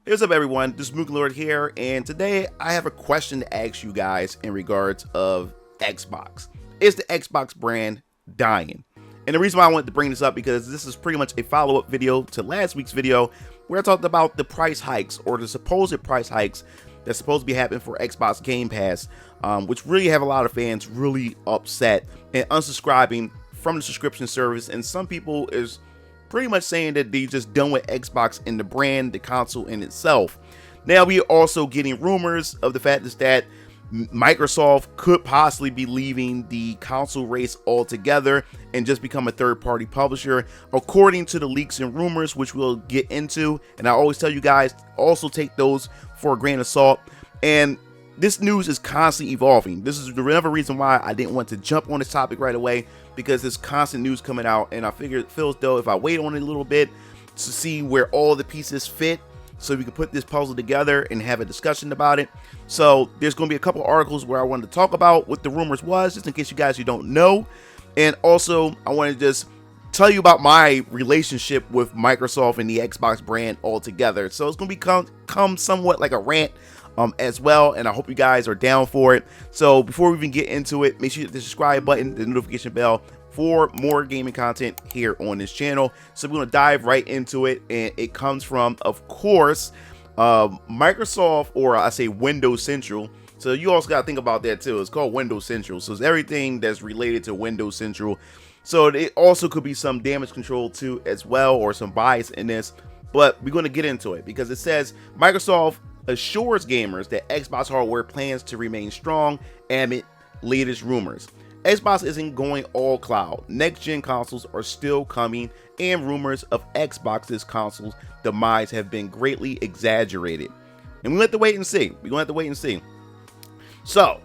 Hey, what's up everyone, this is MugenLord here, and today I have a question to ask you guys in regards of Xbox. Is the Xbox brand dying? And the reason why I wanted to bring this up because this is pretty much a follow-up video to last week's video where I talked about the price hikes or the supposed price hikes that's supposed to be happening for Xbox Game Pass, which really have a lot of fans really upset and unsubscribing from the subscription service, and some people is pretty much saying that they just done with Xbox and the brand, the console in itself. Now we are also getting rumors of the fact is that Microsoft could possibly be leaving the console race altogether and just become a third-party publisher, according to the leaks and rumors, which we'll get into. And I always tell you guys, also take those for a grain of salt. And this news is constantly evolving. This is another reason why I didn't want to jump on this topic right away, because there's constant news coming out, and I figured it feels though if I wait on it a little bit to see where all the pieces fit so we can put this puzzle together and have a discussion about it. So there's going to be a couple articles where I wanted to talk about what the rumors was, just in case you guys who don't know. And also I want to just tell you about my relationship with Microsoft and the Xbox brand altogether. So it's going to become somewhat like a rant as well, and I hope you guys are down for it. So before we even get into it, make sure you hit the subscribe button, the notification bell for more gaming content here on this channel. So we're going to dive right into it, and it comes from, of course, Microsoft, or I say Windows Central. So you also got to think about that too. It's called Windows Central, so it's everything that's related to Windows Central. So it also could be some damage control too as well, or some bias in this, but we're going to get into it because it says Microsoft assures gamers that Xbox hardware plans to remain strong amid latest rumors. Xbox isn't going all cloud. Next-gen consoles are still coming, and rumors of Xbox's consoles demise have been greatly exaggerated. And we have to wait and see. We're going to have to wait and see. So,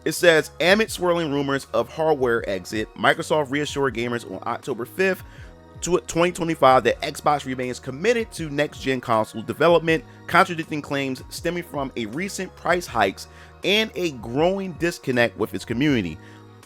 it says, amid swirling rumors of hardware exit, Microsoft reassured gamers on October 5th, 2025 that Xbox remains committed to next-gen console development, contradicting claims stemming from a recent price hikes and a growing disconnect with its community.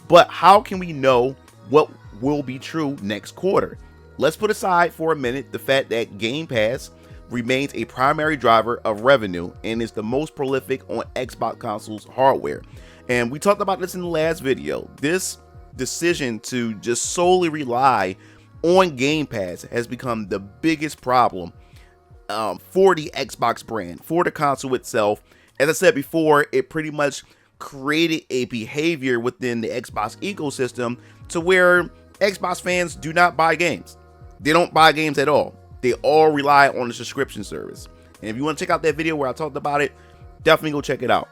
But how can we know what will be true next quarter? Let's put aside for a minute the fact that Game Pass remains a primary driver of revenue and is the most prolific on Xbox consoles hardware. And we talked about this in the last video. This decision to just solely rely on Game Pass has become the biggest problem for the Xbox brand, for the console itself. As I said before, it pretty much created a behavior within the Xbox ecosystem to where Xbox fans do not buy games. They don't buy games at all. They all rely on the subscription service. And if you want to check out that video where I talked about it, definitely go check it out.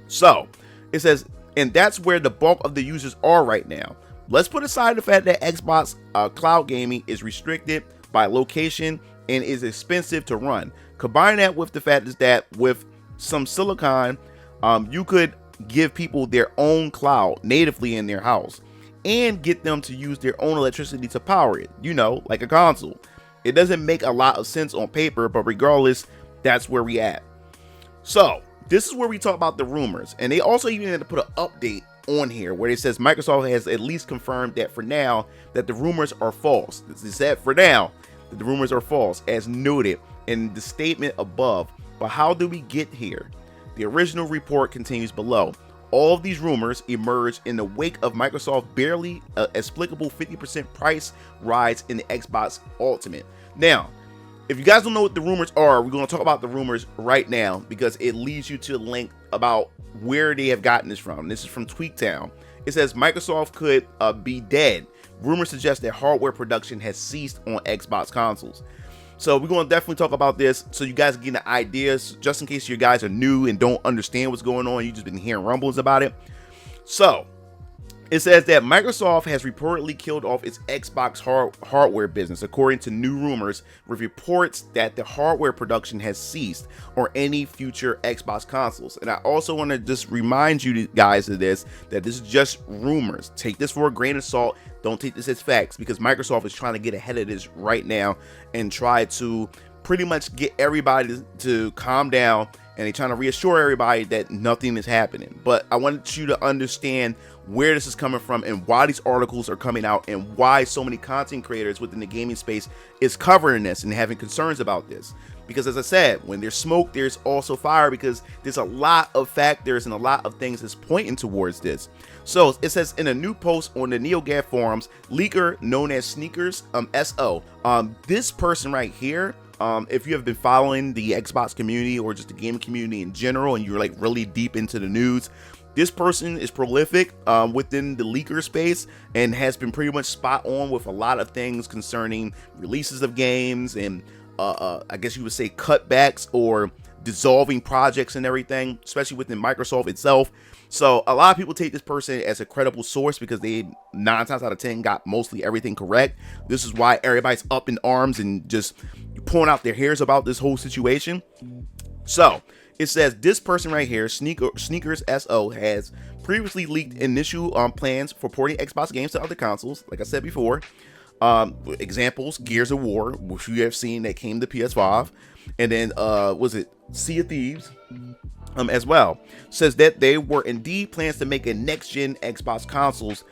So it says, and that's where the bulk of the users are right now. Let's put aside the fact that Xbox cloud gaming is restricted by location and is expensive to run. Combine that with the fact is that with some silicon, you could give people their own cloud natively in their house and get them to use their own electricity to power it, you know, like a console. It doesn't make a lot of sense on paper, but regardless, that's where we at. So this is where we talk about the rumors, and they also even had to put an update on here where it says Microsoft has at least confirmed that for now that the rumors are false. This is said for now that the rumors are false, as noted in the statement above. But how do we get here? The original report continues below. All of these rumors emerged in the wake of Microsoft barely explicable 50% price rise in the Xbox Ultimate. Now, if you guys don't know what the rumors are, we're going to talk about the rumors right now because it leads you to a link about where they have gotten this from. This is from Tweaktown. It says Microsoft could be dead. Rumors suggest that hardware production has ceased on Xbox consoles. So we're going to definitely talk about this so you guys get the ideas, just in case you guys are new and don't understand what's going on. You've just been hearing rumbles about it. So it says that Microsoft has reportedly killed off its Xbox hardware business, according to new rumors with reports that the hardware production has ceased on any future Xbox consoles. And I also want to just remind you guys of this, that this is just rumors. Take this for a grain of salt. Don't take this as facts, because Microsoft is trying to get ahead of this right now and try to pretty much get everybody to calm down, and they're trying to reassure everybody that nothing is happening. But I want you to understand where this is coming from and why these articles are coming out and why so many content creators within the gaming space is covering this and having concerns about this. because as I said, when there's smoke, there's also fire, because there's a lot of factors and a lot of things that's pointing towards this. So it says in a new post on the NeoGAF forums, leaker known as Sneakers SO, this person right here, if you have been following the Xbox community or just the gaming community in general, and you're like really deep into the news, this person is prolific within the leaker space and has been pretty much spot on with a lot of things concerning releases of games and I guess you would say cutbacks or dissolving projects and everything, especially within Microsoft itself. So a lot of people take this person as a credible source because they 9 times out of 10 got mostly everything correct. This is why everybody's up in arms and just pulling out their hairs about this whole situation. So it says this person right here, Sneakers SO, has previously leaked initial plans for porting Xbox games to other consoles, like I said before. Examples: Gears of War, which you have seen that came to PS5, and then was it Sea of Thieves as well. Says that they were indeed plans to make a next-gen Xbox consoles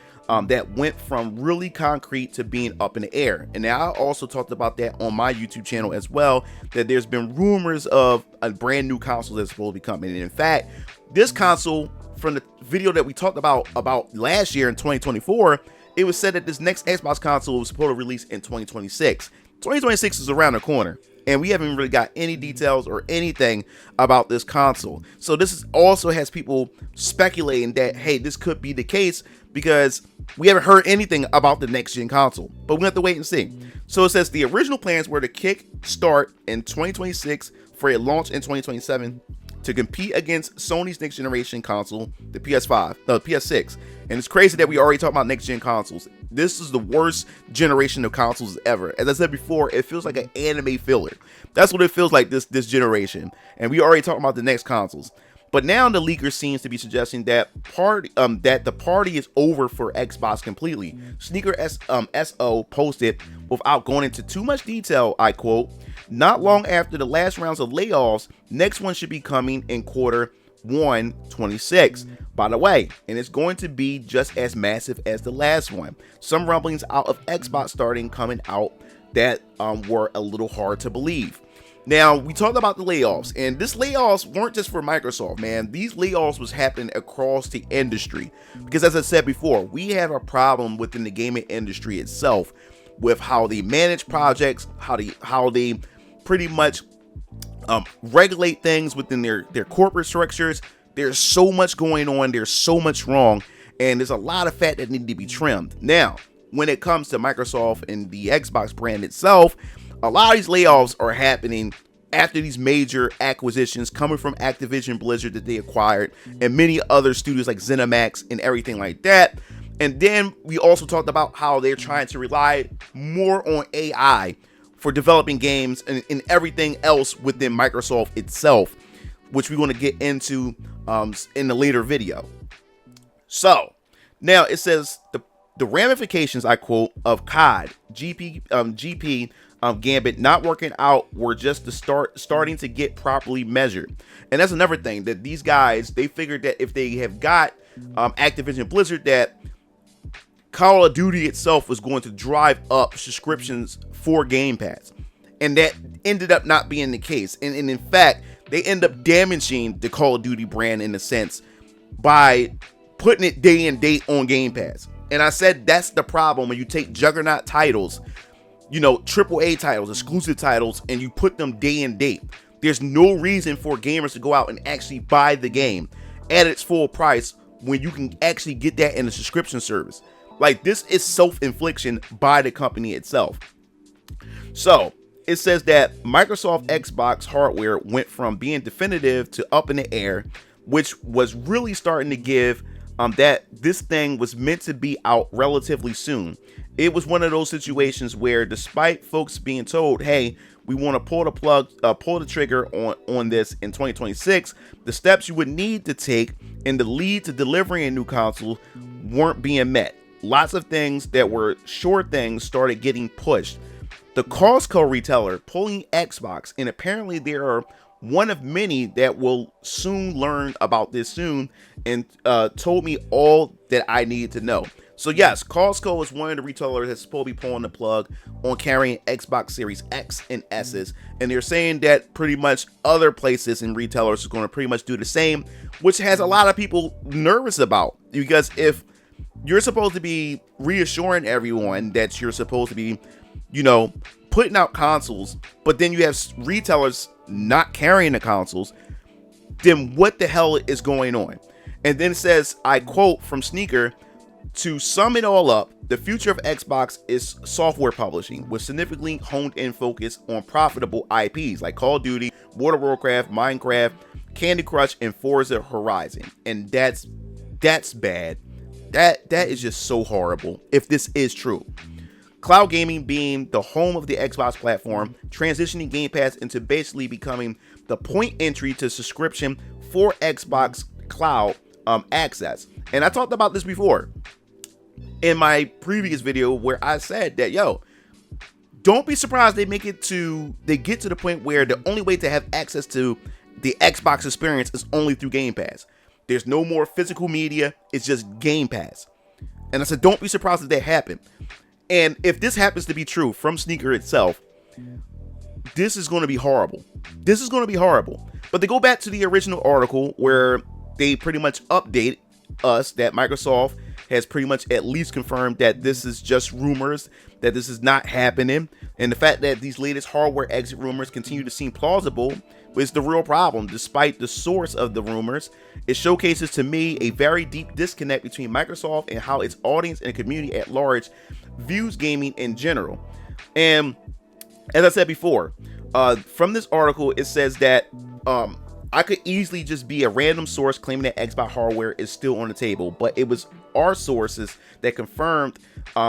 that went from really concrete to being up in the air. And now I also talked about that on my YouTube channel as well, that there's been rumors of a brand new console that's supposed to be coming. And in fact, this console, from the video that we talked about last year in 2024, it was said that this next Xbox console was supposed to release in 2026. 2026 is around the corner, and we haven't really got any details or anything about this console. So this is also has people speculating that, hey, this could be the case, because we haven't heard anything about the next gen console, but we have to wait and see. So it says the original plans were to kick start in 2026 for a launch in 2027 to compete against Sony's next generation console, the PS6. And it's crazy that we already talked about next gen consoles. This is the worst generation of consoles ever. As I said before, it feels like an anime filler. That's what it feels like this generation. And we already talked about the next consoles. But now the leaker seems to be suggesting that that the party is over for Xbox completely. Sneaker SO posted, without going into too much detail, I quote, "Not long after the last rounds of layoffs, next one should be coming in quarter 1 26, by the way, and it's going to be just as massive as the last one. Some rumblings out of Xbox coming out that were a little hard to believe." Now, we talked about the layoffs, and these layoffs weren't just for Microsoft, man. These layoffs was happening across the industry, because as I said before, we have a problem within the gaming industry itself with how they manage projects, how they pretty much regulate things within their corporate structures. There's so much going on, there's so much wrong, and there's a lot of fat that need to be trimmed. Now, when it comes to Microsoft and the Xbox brand itself, a lot of these layoffs are happening after these major acquisitions coming from Activision Blizzard that they acquired, and many other studios like ZeniMax and everything like that. And then we also talked about how they're trying to rely more on AI for developing games and everything else within Microsoft itself, which we want to get into in the later video. So now it says the ramifications, I quote, of COD, GP Gambit not working out were just the starting to get properly measured. And that's another thing, that these guys, they figured that if they have got Activision Blizzard, that Call of Duty itself was going to drive up subscriptions for Game Pass, and that ended up not being the case. And in fact, they end up damaging the Call of Duty brand in a sense by putting it day and date on Game Pass. And I said that's the problem when you take juggernaut titles, AAA titles, exclusive titles, and you put them day and date. There's no reason for gamers to go out and actually buy the game at its full price when you can actually get that in a subscription service. Like, this is self-infliction by the company itself. So it says that Microsoft Xbox hardware went from being definitive to up in the air, which was really starting to give that this thing was meant to be out relatively soon. It was one of those situations where, despite folks being told, hey, we want to pull the trigger on this in 2026, the steps you would need to take in the lead to delivering a new console weren't being met. Lots of things that were sure things started getting pushed. The Costco retailer pulling Xbox, and apparently there are one of many that will soon learn about this soon, and told me all that I needed to know. So yes, Costco is one of the retailers that's supposed to be pulling the plug on carrying Xbox Series X and S's, and they're saying that pretty much other places and retailers are going to pretty much do the same, which has a lot of people nervous about, because if you're supposed to be reassuring everyone that you're supposed to be, putting out consoles, but then you have retailers not carrying the consoles, then what the hell is going on? And then it says, I quote from Sneaker, to sum it all up, the future of Xbox is software publishing with significantly honed in focus on profitable IPs like Call of Duty, World of Warcraft, Minecraft, Candy Crush, and Forza Horizon. And that's bad. That is just so horrible if this is true. Cloud gaming being the home of the Xbox platform, transitioning Game Pass into basically becoming the point entry to subscription for Xbox Cloud access. And I talked about this before in my previous video where I said that, don't be surprised they get to the point where the only way to have access to the Xbox experience is only through Game Pass. There's no more physical media, it's just Game Pass. And I said, don't be surprised if that happens. And if this happens to be true from Sneaker itself, this is going to be horrible. This is going to be horrible. But to go back to the original article where they pretty much update us that Microsoft has pretty much at least confirmed that this is just rumors, that this is not happening. And the fact that these latest hardware exit rumors continue to seem plausible is the real problem. Despite the source of the rumors, it showcases to me a very deep disconnect between Microsoft and how its audience and community at large views gaming in general. And as I said before, from this article, it says that I could easily just be a random source claiming that Xbox hardware is still on the table, but it was our sources that confirmed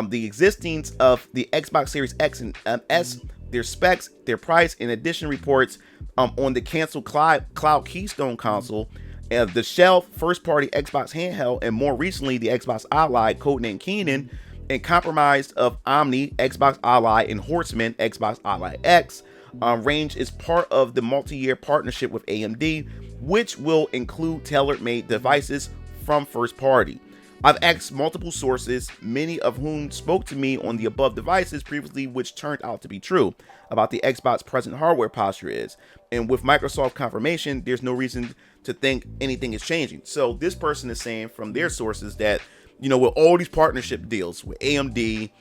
the existence of the Xbox Series X and S, their specs, their price, in addition reports on the canceled Cloud Keystone console, the shelf first-party Xbox handheld, and more recently the Xbox Ally, codenamed Keenan, and compromised of Omni, Xbox Ally, and Horseman, Xbox Ally X. Range is part of the multi-year partnership with AMD, which will include tailor-made devices from first party. I've asked multiple sources, many of whom spoke to me on the above devices previously, which turned out to be true about the Xbox present hardware posture is. And with Microsoft confirmation, there's no reason to think anything is changing. So this person is saying from their sources that, with all these partnership deals with AMD,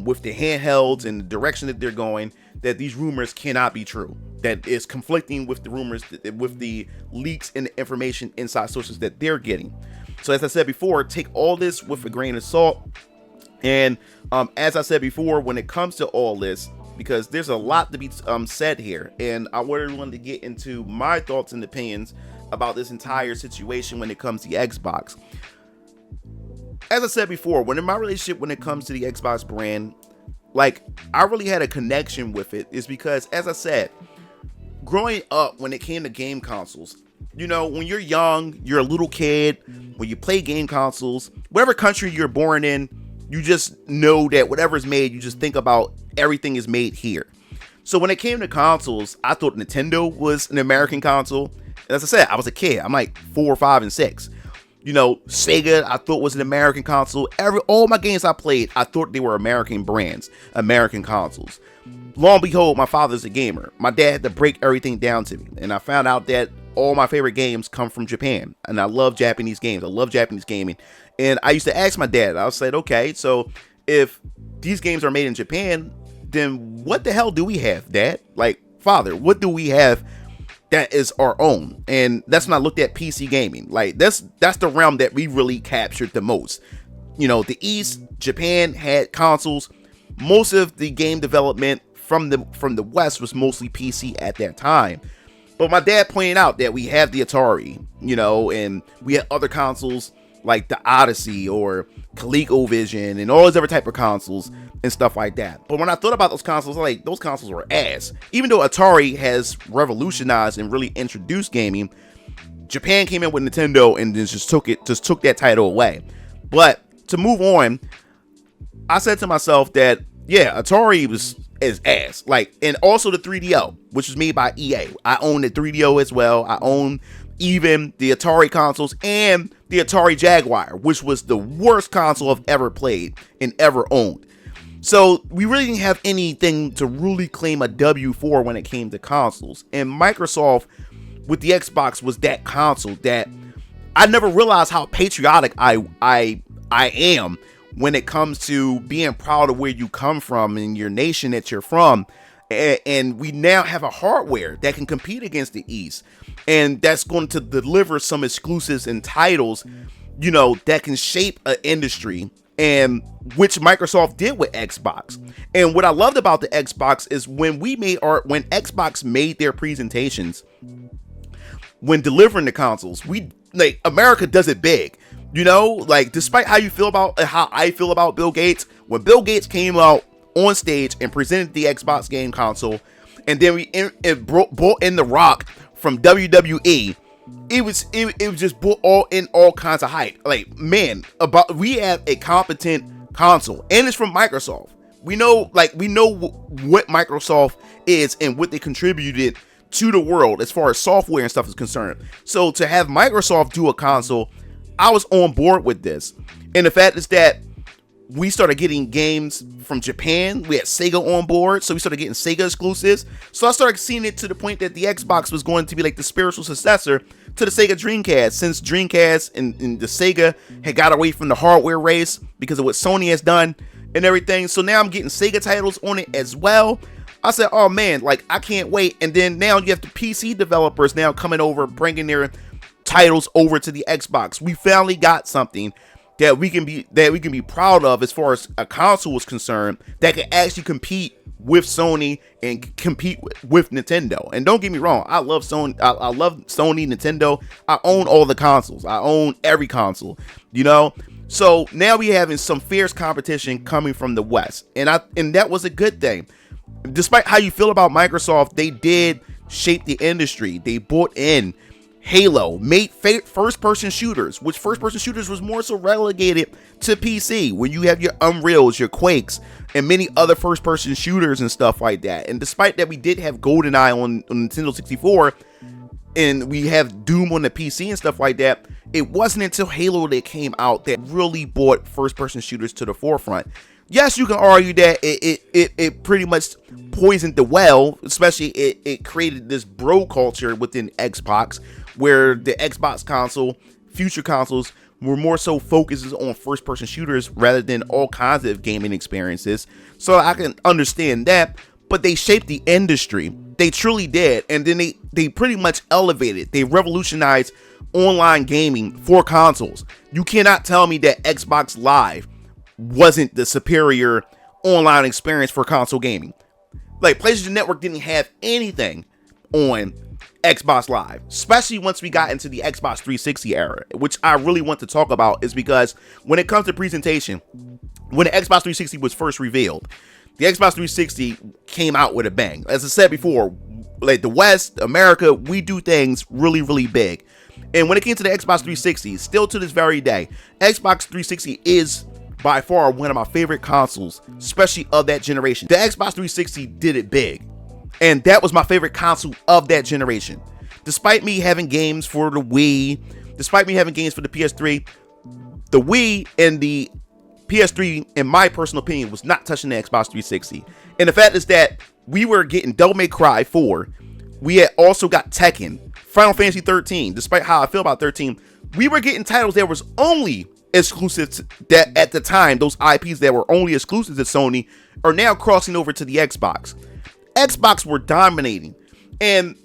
with the handhelds and the direction that they're going, that these rumors cannot be true. That is conflicting with the rumors, with the leaks and the information inside sources that they're getting. So as I said before, take all this with a grain of salt. And as I said before, when it comes to all this, because there's a lot to be said here, and I really wanted to get into my thoughts and opinions about this entire situation when it comes to the Xbox. As I said before, when in my relationship when it comes to the Xbox brand, I really had a connection with it, is because, as I said, growing up when it came to game consoles, when you're young, you're a little kid, when you play game consoles, whatever country you're born in, you just know that whatever's made, you just think about everything is made here. So when it came to consoles, I thought Nintendo was an American console. And as I said, I was a kid. I'm like 4, 5, and 6. Sega, I thought was an American console. All my games I played, I thought they were American brands, American consoles. Lo and behold, my father's a gamer. My dad had to break everything down to me, and I found out that all my favorite games come from Japan, and I love Japanese games. I love Japanese gaming, and I used to ask my dad. I said, okay, so if these games are made in Japan, then what the hell do we have, Dad? Father, what do we have that is our own? And that's when I looked at PC gaming. That's the realm that we really captured the most. The East, Japan had consoles. Most of the game development from the West was mostly PC at that time. But my dad pointed out that we have the Atari, and we had other consoles like the Odyssey or ColecoVision and all those other type of consoles and stuff like that. But when I thought about those consoles, those consoles were ass. Even though Atari has revolutionized and really introduced gaming, Japan came in with Nintendo and then just took that title away. But to move on, I said to myself that, yeah, Atari is ass. And also the 3DO, which was made by EA. I own the 3DO as well. I own even the Atari consoles and the Atari Jaguar, which was the worst console I've ever played and ever owned. So we really didn't have anything to really claim a W for when it came to consoles. And Microsoft with the Xbox was that console that I never realized how patriotic I am when it comes to being proud of where you come from and your nation that you're from. And we now have a hardware that can compete against the East, and that's going to deliver some exclusives and titles, you know, that can shape an industry, and which Microsoft did with Xbox. And what I loved about the Xbox is when Xbox made their presentations, when delivering the consoles, America does it big. You know, like, despite how I feel about Bill Gates, when Bill Gates came out on stage and presented the Xbox game console, and then it brought in The Rock from WWE, it was just brought all kinds of hype. Like, man, we have a competent console, and it's from Microsoft. We know what Microsoft is and what they contributed to the world as far as software and stuff is concerned. So to have Microsoft do a console, I was on board with this. And the fact is that we started getting games from Japan. We had Sega on board, so we started getting Sega exclusives. So I started seeing it to the point that the Xbox was going to be like the spiritual successor to the Sega Dreamcast, since Dreamcast and the Sega had got away from the hardware race because of what Sony has done and everything. So now I'm getting Sega titles on it as well. I said, oh man, like, I can't wait. And then now you have the PC developers now coming over, bringing their titles over to the Xbox. We finally got something that we can be proud of as far as a console is concerned, that can actually compete with Sony and compete with Nintendo. And don't get me wrong, I love Sony. I love Sony, Nintendo. I own all the consoles. I own every console, you know. So now we having some fierce competition coming from the West, and that was a good thing. Despite how you feel about Microsoft, they did shape the industry. They brought in Halo, made first-person shooters, which first-person shooters was more so relegated to PC, when you have your Unreals, your Quakes, and many other first-person shooters and stuff like that. And despite that, we did have GoldenEye on Nintendo 64, and we have Doom on the PC and stuff like that, it wasn't until Halo that came out that really brought first-person shooters to the forefront. Yes, you can argue that it pretty much poisoned the well, especially it created this bro culture within Xbox, where the Xbox console, future consoles, were more so focuses on first-person shooters rather than all kinds of gaming experiences. So I can understand that, but they shaped the industry. They truly did, and then they pretty much elevated. They revolutionized online gaming for consoles. You cannot tell me that Xbox Live wasn't the superior online experience for console gaming. Like, PlayStation Network didn't have anything on Xbox Live, especially once we got into the Xbox 360 era, which I really want to talk about, is because when it comes to presentation, when the Xbox 360 was first revealed, the Xbox 360 came out with a bang. As I said before, like, the West, America, we do things really, really big. And when it came to the Xbox 360, still to this very day, Xbox 360 is by far one of my favorite consoles, especially of that generation. The Xbox 360 did it big, and that was my favorite console of that generation. Despite me having games for the Wii, despite me having games for the PS3, the Wii and the PS3, in my personal opinion, was not touching the Xbox 360. And the fact is that we were getting Devil May Cry 4. We had also got Tekken, Final Fantasy 13. Despite how I feel about 13, we were getting titles that was only exclusive to that at the time. Those IPs that were only exclusive to Sony are now crossing over to the Xbox. Xbox were dominating, and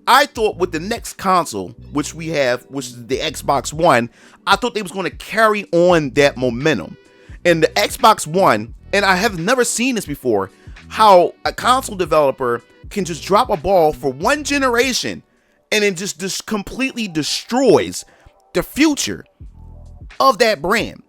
I thought with the next console, which we have, which is the Xbox One, I thought they was going to carry on that momentum. And the Xbox One, and I have never seen this before, how a console developer can just drop a ball for one generation and then just completely destroys the future of that brand.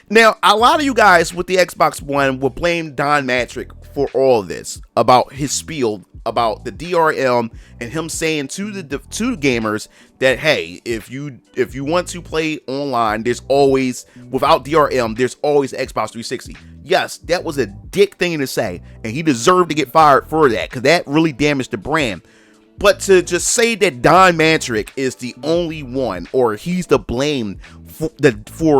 Now, a lot of you guys with the Xbox One will blame Don Matrick for all of this, about his spiel about the DRM and him saying to the gamers that, hey, if you want to play online, there's always, without DRM, there's always Xbox 360. Yes, that was a dick thing to say, and he deserved to get fired for that, because that really damaged the brand. But to just say that Don Mantrick is the only one, or he's to blame for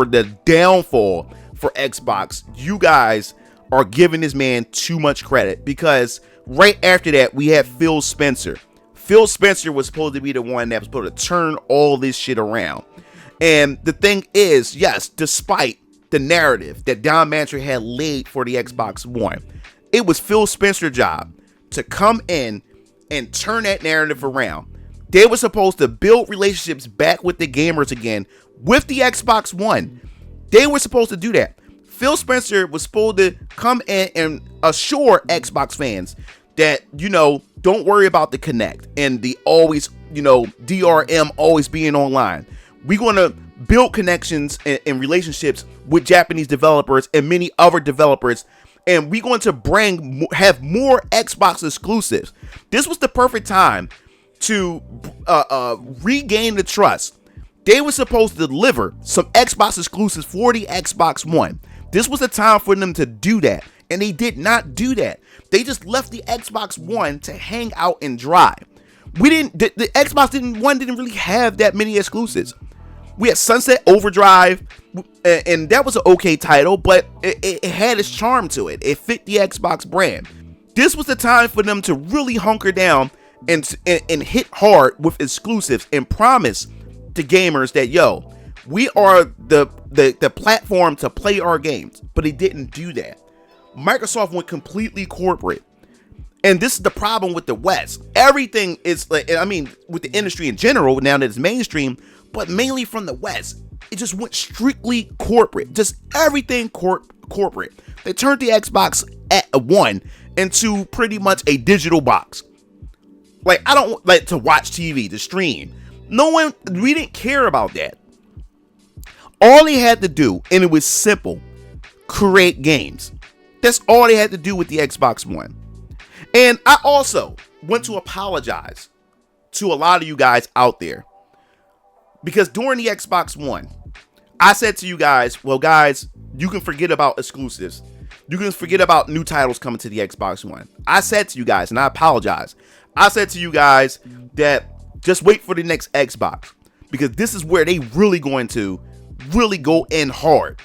the downfall for Xbox, you guys are giving this man too much credit, because right after that we had Phil Spencer. Phil Spencer was supposed to be the one that was supposed to turn all this shit around. And the thing is, yes, despite the narrative that Don Mantrick had laid for the Xbox One, it was Phil Spencer's job to come in and turn that narrative around. They were supposed to build relationships back with the gamers again with the Xbox One. They were supposed to do that. Phil Spencer was supposed to come in and assure Xbox fans that, don't worry about the Kinect and the always, DRM always being online. We're going to build connections and relationships with Japanese developers and many other developers, and we're going to have more Xbox exclusives. This was the perfect time to regain the trust. They were supposed to deliver some Xbox exclusives for the Xbox One. This was the time for them to do that, and they did not do that. They just left the Xbox One to hang out and dry. The Xbox One didn't really have that many exclusives. We had Sunset Overdrive, and that was an okay title, but it had its charm to it. It fit the Xbox brand. This was the time for them to really hunker down and hit hard with exclusives and promise to gamers that, we are the platform to play our games. But they didn't do that. Microsoft went completely corporate. And this is the problem with the West. Everything is with the industry in general, now that it's mainstream, but mainly from the West, it just went strictly corporate. Just everything corporate. They turned the Xbox One into pretty much a digital box. I don't like to watch TV, to stream. We didn't care about that. All they had to do, and it was simple, create games. That's all they had to do with the Xbox One. And I also want to apologize to a lot of you guys out there, because during the Xbox One, I said to you guys, well, guys, you can forget about exclusives. You can forget about new titles coming to the Xbox One. I said to you guys, and I apologize, I said to you guys that just wait for the next Xbox, because this is where they really going to really go in hard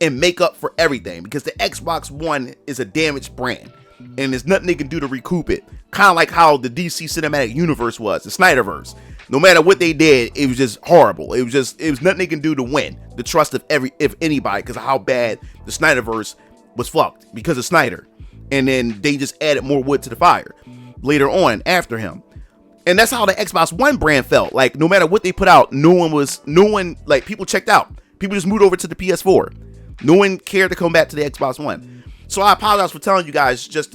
and make up for everything, because the Xbox One is a damaged brand and there's nothing they can do to recoup it. Kind of like how the DC Cinematic Universe was, the Snyderverse. No matter what they did, it was just horrible. It was nothing they can do to win the trust of anybody, because of how bad the Snyderverse was fucked because of Snyder. And then they just added more wood to the fire later on after him. And that's how the Xbox One brand felt. Like, no matter what they put out, people checked out. People just moved over to the PS4. No one cared to come back to the Xbox One. So I apologize for telling you guys just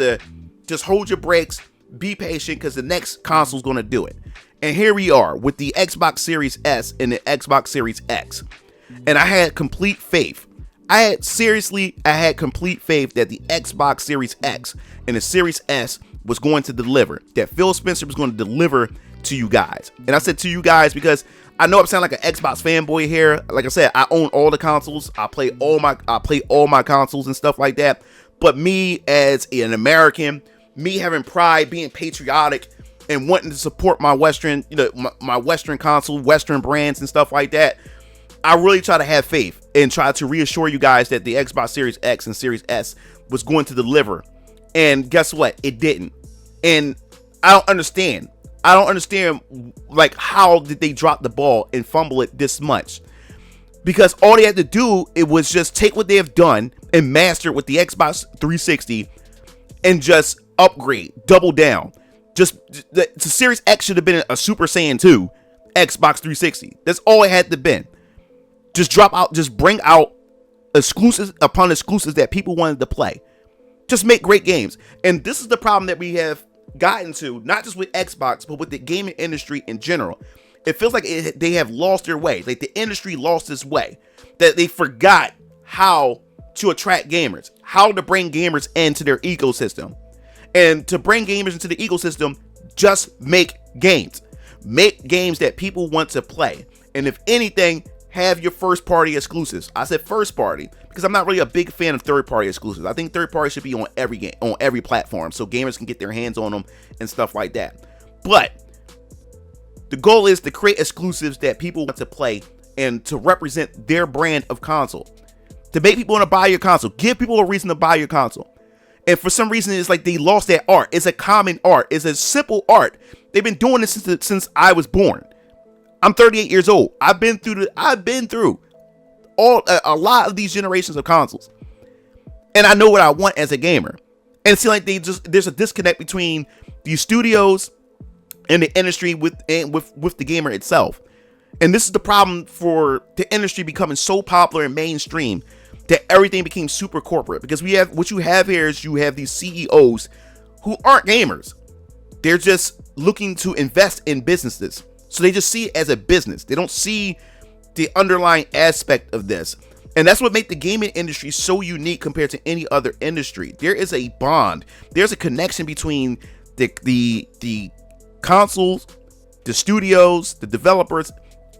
hold your brakes, be patient, because the next console is going to do it. And here we are with the Xbox Series S and the Xbox Series X. And I had complete faith. I had complete faith that the Xbox Series X and the Series S was going to deliver, that Phil Spencer was going to deliver to you guys. And I said to you guys because I know I sound like an Xbox fanboy here. Like I said, I own all the consoles. I play all my consoles and stuff like that. But me as an American, me having pride, being patriotic, and wanting to support my Western, my Western console, Western brands and stuff like that, I really try to have faith and try to reassure you guys that the Xbox Series X and Series S was going to deliver. And guess what? It didn't. And I don't understand. Like, how did they drop the ball and fumble it this much? Because all they had to do, it was just take what they have done and master it with the Xbox 360 and just upgrade, double down. The Series X should have been a Super Saiyan 2 Xbox 360. That's all it had to been. Just bring out exclusives upon exclusives that people wanted to play. Just make great games. And this is the problem that we have gotten to, not just with Xbox, but with the gaming industry in general. It feels like they have lost their way. Like the industry lost its way. That they forgot how to attract gamers, how to bring gamers into their ecosystem. And to bring gamers into the ecosystem, just make games. Make games that people want to play. And if anything, have your first party exclusives. I said first party because I'm not really a big fan of third party exclusives. I think third party should be on every game, on every platform, so gamers can get their hands on them and stuff like that. But The goal is to create exclusives that people want to play and to represent their brand of console. To make people want to buy your console. Give people a reason to buy your console. And for some reason, it's like they lost that art. It's a common art. It's a simple art. They've been doing this since I was born. I'm 38 years old. I've been through a lot of these generations of consoles. And I know what I want as a gamer. And it seems like there's a disconnect between these studios and the industry with the gamer itself. And this is the problem for the industry becoming so popular and mainstream that everything became super corporate. Because what you have here is you have these CEOs who aren't gamers. They're just looking to invest in businesses. So they just see it as a business. They don't see the underlying aspect of this. And that's what makes the gaming industry so unique compared to any other industry. There is a bond. There's a connection between the consoles, the studios, the developers,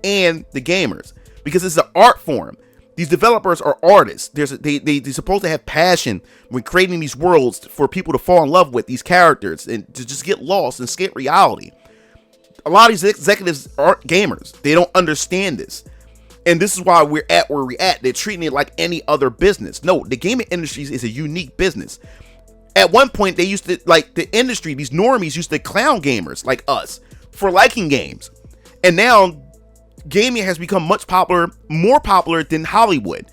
and the gamers. Because it's an art form. These developers are artists. They're supposed to have passion when creating these worlds for people to fall in love with these characters and to just get lost and escape reality. A lot of these executives aren't gamers. They don't understand this. And this is why we're at where we're at. They're treating it like any other business. No, the gaming industry is a unique business. At one point, they used to, like the industry, these normies used to clown gamers like us for liking games. And now gaming has become more popular than Hollywood.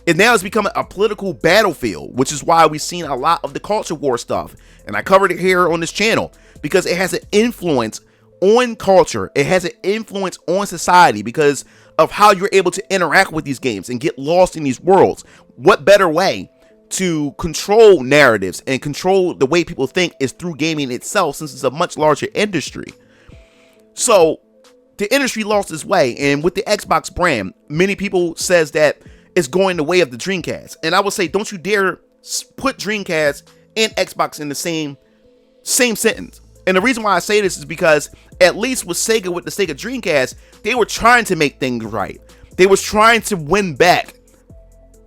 And now it's becoming a political battlefield, which is why we've seen a lot of the culture war stuff. And I covered it here on this channel because it has an influence on culture. It has an influence on society because of how you're able to interact with these games and get lost in these worlds. What better way to control narratives and control the way people think is through gaming itself, since it's a much larger industry. So the industry lost its way, and with the Xbox brand, many people says that it's going the way of the Dreamcast. And I would say, don't you dare put Dreamcast and Xbox in the same sentence. And the reason why I say this is because at least with the Sega Dreamcast, they were trying to make things right. They was trying to win back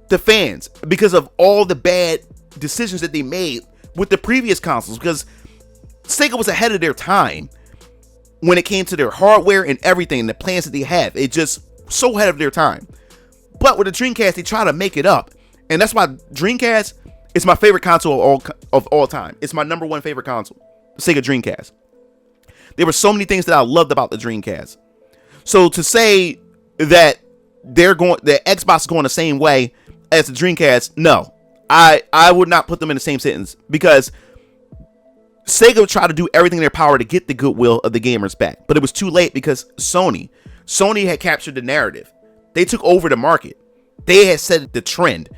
the fans because of all the bad decisions that they made with the previous consoles, because Sega was ahead of their time when it came to their hardware and everything, the plans that they have. It just so ahead of their time. But with the Dreamcast, they try to make it up. And that's why Dreamcast is my favorite console of all time. It's my number one favorite console, the Sega Dreamcast. There were so many things that I loved about the Dreamcast. So to say that the Xbox is going the same way as the Dreamcast, no. I would not put them in the same sentence, because Sega would try to do everything in their power to get the goodwill of the gamers back. But it was too late because Sony had captured the narrative. They took over the market. They had set the trend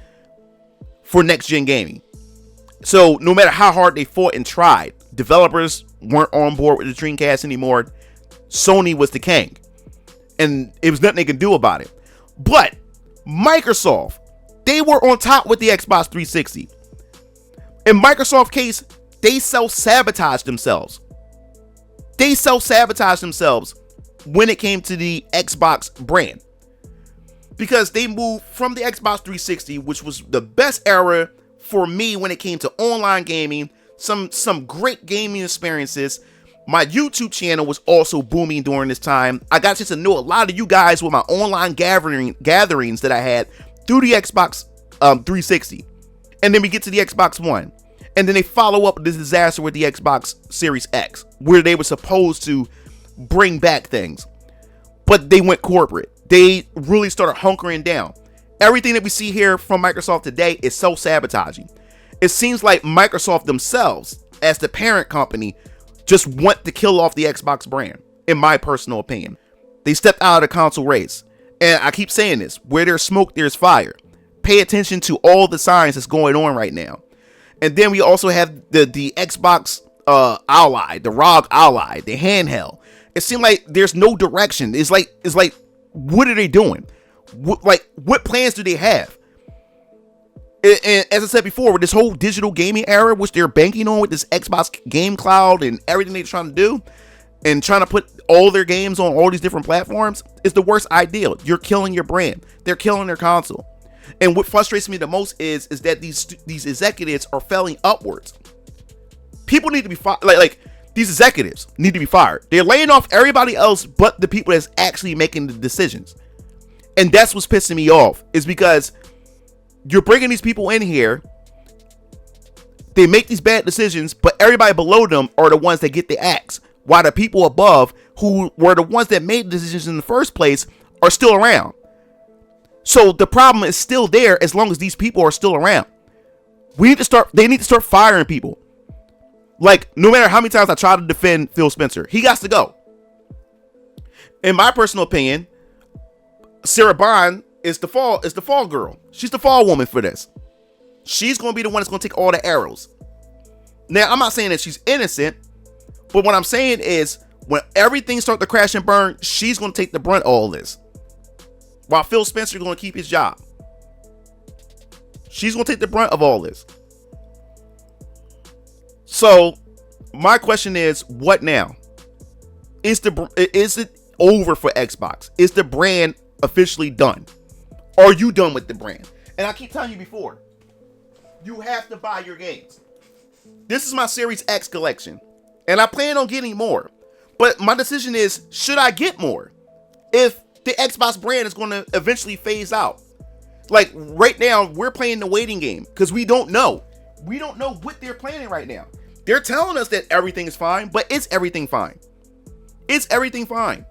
for next-gen gaming. So no matter how hard they fought and tried, developers weren't on board with the Dreamcast anymore. Sony was the king. And it was nothing they could do about it. But Microsoft, they were on top with the Xbox 360. In Microsoft's case, they self-sabotaged themselves. They self-sabotaged themselves when it came to the Xbox brand. Because they moved from the Xbox 360, which was the best era for me when it came to online gaming, some great gaming experiences. My YouTube channel was also booming during this time. I got to know a lot of you guys with my online gatherings that I had through the Xbox 360. And then we get to the Xbox One. And then they follow up this disaster with the Xbox Series X, where they were supposed to bring back things. But they went corporate. They really started hunkering down. Everything that we see here from Microsoft today is self-sabotaging. It seems like Microsoft themselves, as the parent company, just want to kill off the Xbox brand, in my personal opinion. They stepped out of the console race. And I keep saying this, where there's smoke, there's fire. Pay attention to all the signs that's going on right now. And then we also have the Xbox Ally, the ROG Ally, the handheld. It seemed like there's no direction. It's like, what are they doing? What plans do they have? And as I said before, with this whole digital gaming era, which they're banking on with this Xbox Game Cloud and everything they're trying to do, and trying to put all their games on all these different platforms, is the worst idea. You're killing your brand. They're killing their console. And what frustrates me the most is that these executives are failing upwards. People need to be These executives need to be fired. They're laying off everybody else but the people that's actually making the decisions. And that's what's pissing me off, is because you're bringing these people in here. They make these bad decisions, but everybody below them are the ones that get the axe, while the people above, who were the ones that made the decisions in the first place, are still around. So the problem is still there as long as these people are still around. They need to start firing people. Like, no matter how many times I try to defend Phil Spencer, he got to go. In my personal opinion, Sarah Bond is the fall girl. She's the fall woman for this. She's going to be the one that's going to take all the arrows. Now, I'm not saying that she's innocent, but what I'm saying is when everything starts to crash and burn, she's going to take the brunt of all this, while Phil Spencer is going to keep his job. She's going to take the brunt of all this. So my question is, what now? Is it over for Xbox? Is the brand officially done? Are you done with the brand? And I keep telling you before, you have to buy your games. This is my Series X collection, and I plan on getting more. But my decision is, should I get more if the Xbox brand is going to eventually phase out? Like, right now, we're playing the waiting game because we don't know. We don't know what they're planning right now. They're telling us that everything is fine, but is everything fine? Is everything fine?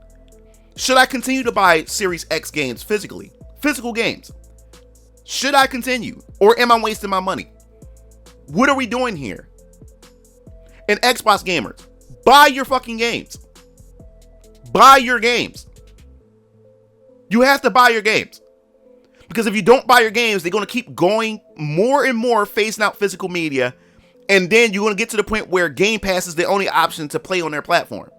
Should I continue to buy Series X games physically? Physical games? Should I continue? Or am I wasting my money? What are we doing here? And Xbox gamers, buy your fucking games. Buy your games. You have to buy your games. Because if you don't buy your games, they're going to keep going more and more phasing out physical media. And then you're going to get to the point where Game Pass is the only option to play on their platform.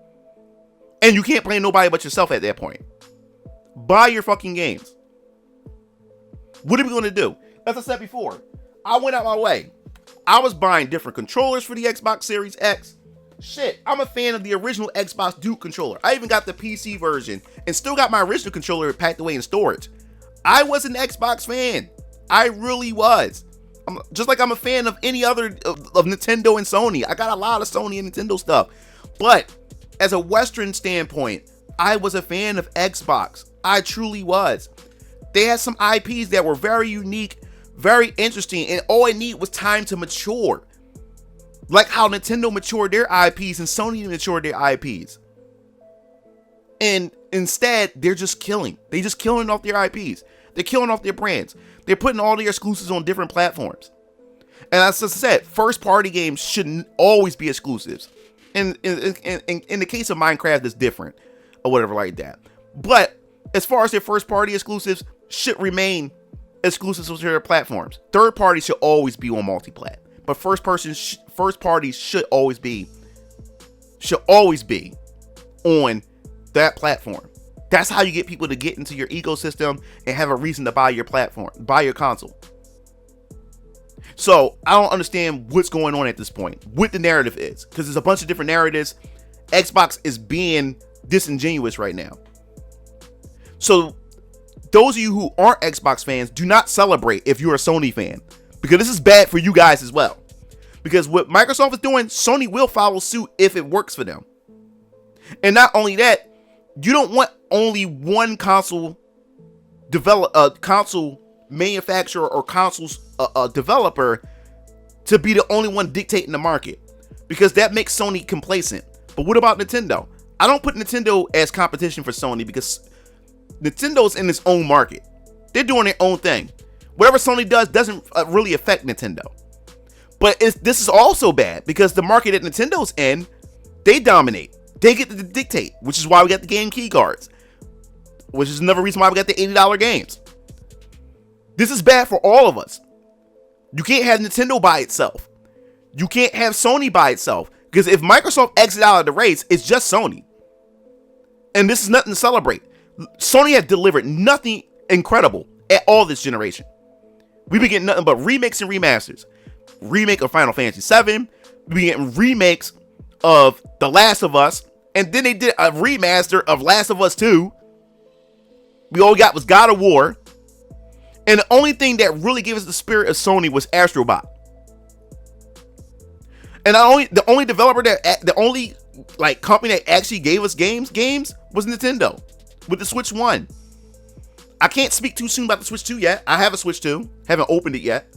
And you can't play nobody but yourself at that point. Buy your fucking games. What are we going to do? As I said before, I went out my way. I was buying different controllers for the Xbox Series X. Shit, I'm a fan of the original Xbox Duke controller. I even got the PC version and still got my original controller packed away in storage. I was an Xbox fan. I really was. Just like I'm a fan of any other of Nintendo and Sony. I got a lot of Sony and Nintendo stuff. But as a Western standpoint, I was a fan of Xbox. I truly was. They had some IPs that were very unique, very interesting, and all I need was time to mature. Like how Nintendo matured their IPs and Sony matured their IPs. And instead, they're just killing. They're just killing off their IPs. They're killing off their brands. They're putting all their exclusives on different platforms. And as I said, first-party games shouldn't always be exclusives. And in the case of Minecraft, it's different or whatever like that. But as far as their first-party exclusives, should remain exclusives to their platforms. Third parties should always be on multi-plat. But first parties should always be on that platform. That's how you get people to get into your ecosystem and have a reason to buy your platform, buy your console. So I don't understand what's going on at this point, what the narrative is, because there's a bunch of different narratives. Xbox is being disingenuous right now. So those of you who aren't Xbox fans, do not celebrate if you're a Sony fan, because this is bad for you guys as well. Because what Microsoft is doing, Sony will follow suit if it works for them. And not only that, you don't want only one console console manufacturer or consoles developer to be the only one dictating the market, because that makes Sony complacent. But what about Nintendo? I don't put Nintendo as competition for Sony, because Nintendo's in its own market. They're doing their own thing. Whatever Sony does doesn't really affect Nintendo. But this is also bad because the market that Nintendo's in, they dominate. They get to dictate, which is why we got the game key cards, which is another reason why we got the $80 games. This is bad for all of us. You can't have Nintendo by itself. You can't have Sony by itself, because if Microsoft exits out of the race, it's just Sony. And this is nothing to celebrate. Sony has delivered nothing incredible at all this generation. We've been getting nothing but remakes and remasters. Remake of Final Fantasy VII. We've been getting remakes of The Last of Us. And then they did a remaster of Last of Us 2. All we got was God of War. And the only thing that really gave us the spirit of Sony was Astrobot. And the only developer the only like company that actually gave us games was Nintendo with the Switch 1. I can't speak too soon about the Switch 2 yet. I have a Switch 2, haven't opened it yet,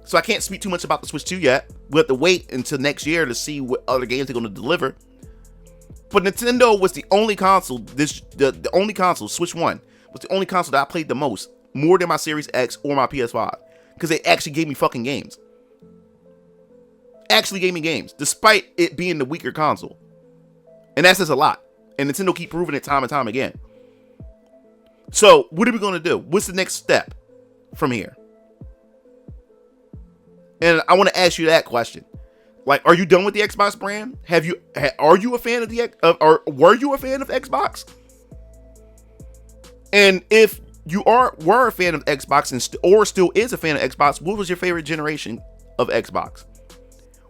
so I can't speak too much about the Switch 2 yet. We'll have to wait until next year to see what other games they're going to deliver. But Nintendo was the only console, the only console, Switch 1, was the only console that I played the most, more than my Series X or my PS5, because they actually gave me fucking games. Actually gave me games, despite it being the weaker console. And that says a lot. And Nintendo keep proving it time and time again. So, what are we going to do? What's the next step from here? And I want to ask you that question. Like, are you done with the Xbox brand? Are you a fan of or were you a fan of Xbox? And if you were a fan of Xbox or still is a fan of Xbox, what was your favorite generation of Xbox?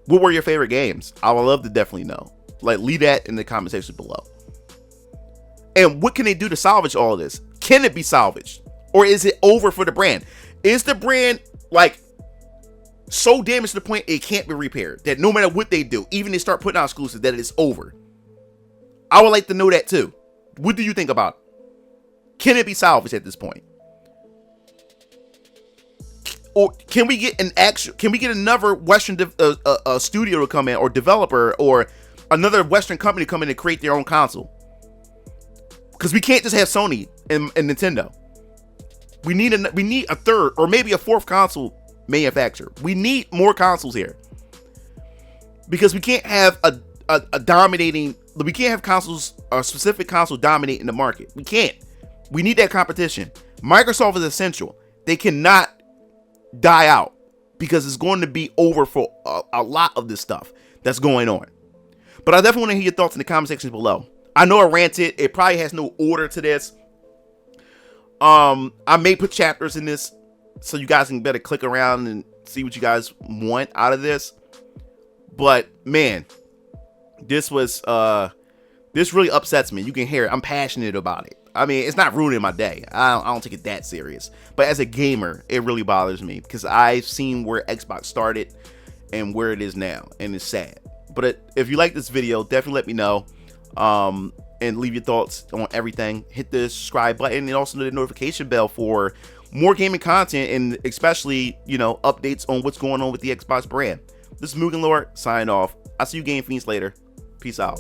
What were your favorite games? I would love to definitely know. Like, leave that in the comment section below. And what can they do to salvage all of this? Can it be salvaged? Or is it over for the brand? Is the brand, like, so damaged to the point it can't be repaired? That no matter what they do, even they start putting out exclusives, that it's over? I would like to know that too. What do you think about it? Can it be salvaged at this point? Or can we get another Western studio to come in, or developer, or another Western company to come in and create their own console? Because we can't just have Sony and Nintendo. We need a third or maybe a fourth console manufacturer. We need more consoles here, because we can't have a dominating. We can't have consoles, a specific console dominating the market. We can't. We need that competition. Microsoft is essential. They cannot die out, because it's going to be over for a lot of this stuff that's going on. But I definitely want to hear your thoughts in the comment section below. I know I ranted. It probably has no order to this. I may put chapters in this, so you guys can better click around and see what you guys want out of this. But man, this really upsets me. You can hear it. I'm passionate about it. I mean, it's not ruining my day. I don't take it that serious. But as a gamer, it really bothers me, because I've seen where Xbox started and where it is now, and it's sad. But if you like this video, definitely let me know. And leave your thoughts on everything. Hit the subscribe button, and also the notification bell for more gaming content, and especially, you know, updates on what's going on with the Xbox brand. This is MugenLord signing off. I'll see you game fiends later. Peace out.